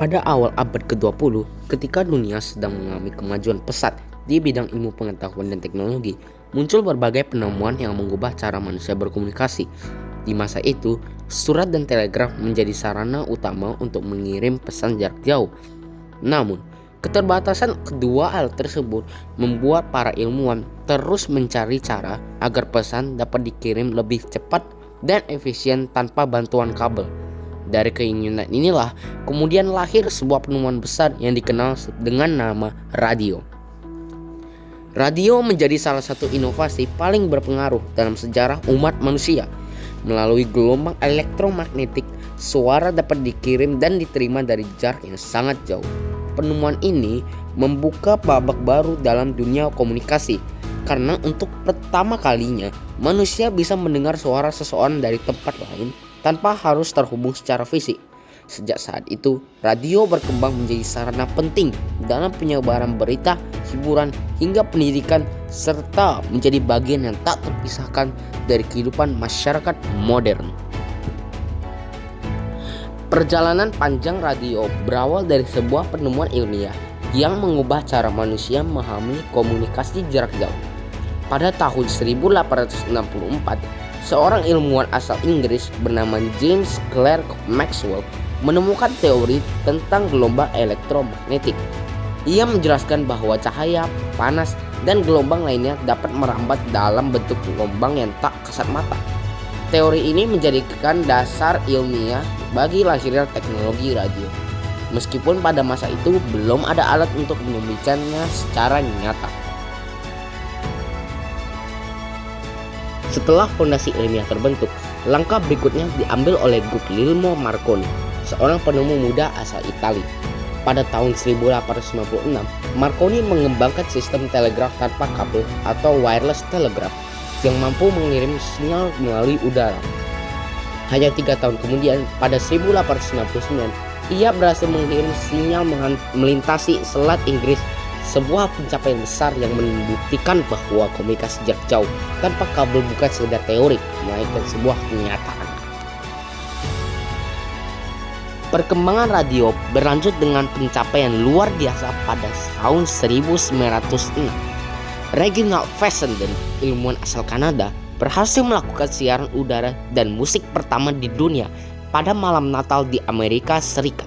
Pada awal abad ke-20, ketika dunia sedang mengalami kemajuan pesat di bidang ilmu pengetahuan dan teknologi, muncul berbagai penemuan yang mengubah cara manusia berkomunikasi. Di masa itu, surat dan telegraf menjadi sarana utama untuk mengirim pesan jarak jauh. Namun, keterbatasan kedua alat tersebut membuat para ilmuwan terus mencari cara agar pesan dapat dikirim lebih cepat dan efisien tanpa bantuan kabel. Dari keinginan inilah kemudian lahir sebuah penemuan besar yang dikenal dengan nama radio. Radio menjadi salah satu inovasi paling berpengaruh dalam sejarah umat manusia. Melalui gelombang elektromagnetik, suara dapat dikirim dan diterima dari jarak yang sangat jauh. Penemuan ini membuka babak baru dalam dunia komunikasi, karena untuk pertama kalinya manusia bisa mendengar suara seseorang dari tempat lain tanpa harus terhubung secara fisik. Sejak saat itu, radio berkembang menjadi sarana penting dalam penyebaran berita, hiburan, hingga pendidikan, serta menjadi bagian yang tak terpisahkan dari kehidupan masyarakat modern. Perjalanan panjang radio berawal dari sebuah penemuan ilmiah yang mengubah cara manusia memahami komunikasi jarak jauh. Pada tahun 1864, seorang ilmuwan asal Inggris bernama James Clerk Maxwell menemukan teori tentang gelombang elektromagnetik. Ia menjelaskan bahwa cahaya, panas, dan gelombang lainnya dapat merambat dalam bentuk gelombang yang tak kasat mata. Teori ini menjadikan dasar ilmiah bagi lahirnya teknologi radio. Meskipun pada masa itu belum ada alat untuk membuktikannya secara nyata. Setelah fondasi ilmiah terbentuk, langkah berikutnya diambil oleh Guglielmo Marconi, seorang penemu muda asal Italia. Pada tahun 1896, Marconi mengembangkan sistem telegraf tanpa kabel atau wireless telegraph yang mampu mengirim sinyal melalui udara. Hanya 3 tahun kemudian, pada 1899, ia berhasil mengirim sinyal melintasi Selat Inggris, sebuah pencapaian besar yang membuktikan bahwa komunikasi jarak jauh tanpa kabel bukan sekedar teori, melainkan sebuah kenyataan. Perkembangan radio berlanjut dengan pencapaian luar biasa pada tahun 1906. Reginald Fessenden, ilmuwan asal Kanada, berhasil melakukan siaran udara dan musik pertama di dunia pada malam Natal di Amerika Serikat.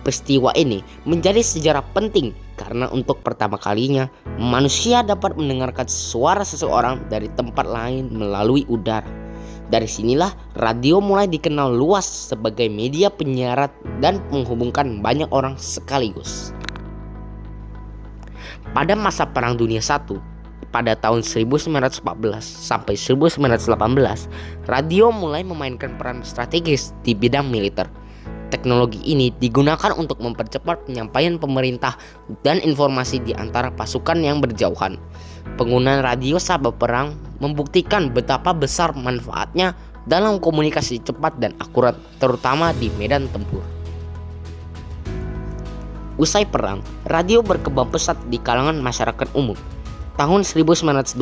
Peristiwa ini menjadi sejarah penting karena untuk pertama kalinya manusia dapat mendengarkan suara seseorang dari tempat lain melalui udara. Dari sinilah radio mulai dikenal luas sebagai media penyiaran dan menghubungkan banyak orang sekaligus. Pada masa Perang Dunia I, pada tahun 1914 sampai 1918, radio mulai memainkan peran strategis di bidang militer. Teknologi ini digunakan untuk mempercepat penyampaian pemerintah dan informasi di antara pasukan yang berjauhan. Penggunaan radio saat berperang membuktikan betapa besar manfaatnya dalam komunikasi cepat dan akurat, terutama di medan tempur. Usai perang, radio berkembang pesat di kalangan masyarakat umum. Tahun 1920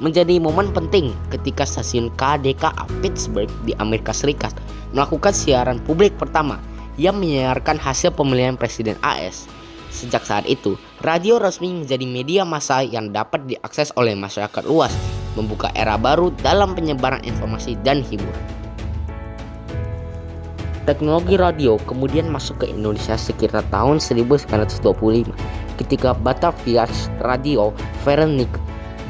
menjadi momen penting ketika stasiun KDKA Pittsburgh di Amerika Serikat melakukan siaran publik pertama yang menyiarkan hasil pemilihan Presiden AS. Sejak saat itu, radio resmi menjadi media massa yang dapat diakses oleh masyarakat luas, membuka era baru dalam penyebaran informasi dan hiburan. Teknologi radio kemudian masuk ke Indonesia sekitar tahun 1925 ketika Batavia Radio Verenik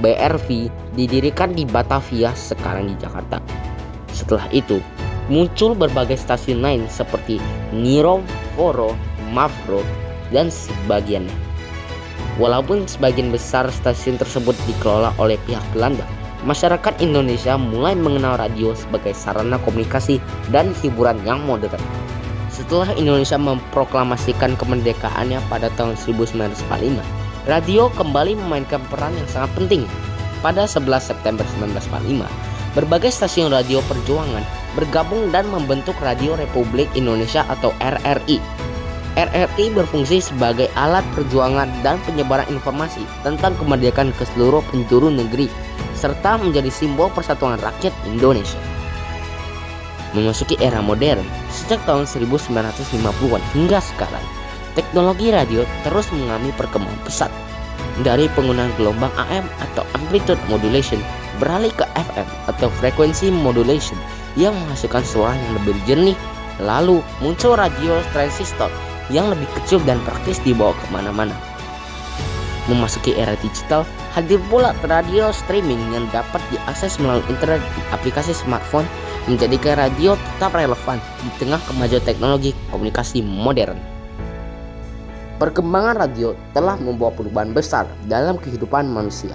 (BRV) didirikan di Batavia, sekarang di Jakarta. Setelah itu, muncul berbagai stasiun lain seperti Niro, Foro, Mavro, dan sebagiannya. Walaupun sebagian besar stasiun tersebut dikelola oleh pihak Belanda, masyarakat Indonesia mulai mengenal radio sebagai sarana komunikasi dan hiburan yang modern. Setelah Indonesia memproklamasikan kemerdekaannya pada tahun 1945, radio kembali memainkan peran yang sangat penting. Pada 11 September 1945, berbagai stasiun radio perjuangan bergabung dan membentuk Radio Republik Indonesia atau RRI. RRI berfungsi sebagai alat perjuangan dan penyebaran informasi tentang kemerdekaan ke seluruh penjuru negeri, serta menjadi simbol persatuan rakyat Indonesia. Memasuki era modern, sejak tahun 1950-an hingga sekarang, teknologi radio terus mengalami perkembangan pesat. Dari penggunaan gelombang AM atau amplitude modulation beralih ke FM atau frequency modulation yang menghasilkan suara yang lebih jernih. Lalu muncul radio transistor yang lebih kecil dan praktis dibawa kemana-mana. Memasuki era digital, hadir pula radio streaming yang dapat diakses melalui internet di aplikasi smartphone, menjadikan radio tetap relevan di tengah kemajuan teknologi komunikasi modern. Perkembangan radio telah membawa perubahan besar dalam kehidupan manusia.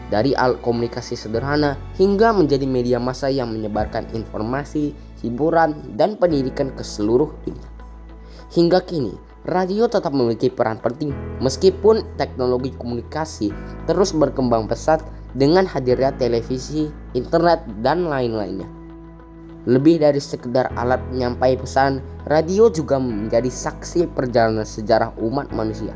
Dari alat komunikasi sederhana hingga menjadi media massa yang menyebarkan informasi, hiburan, dan pendidikan ke seluruh dunia. Hingga kini, radio tetap memiliki peran penting meskipun teknologi komunikasi terus berkembang pesat dengan hadirnya televisi, internet, dan lain-lainnya. Lebih dari sekedar alat penyampai pesan, radio juga menjadi saksi perjalanan sejarah umat manusia.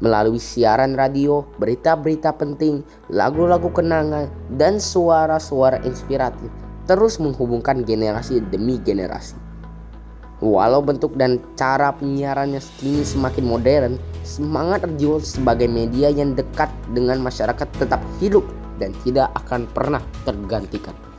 Melalui siaran radio, berita-berita penting, lagu-lagu kenangan, dan suara-suara inspiratif terus menghubungkan generasi demi generasi. Walau bentuk dan cara penyiarannya kini semakin modern, semangat radio sebagai media yang dekat dengan masyarakat tetap hidup dan tidak akan pernah tergantikan.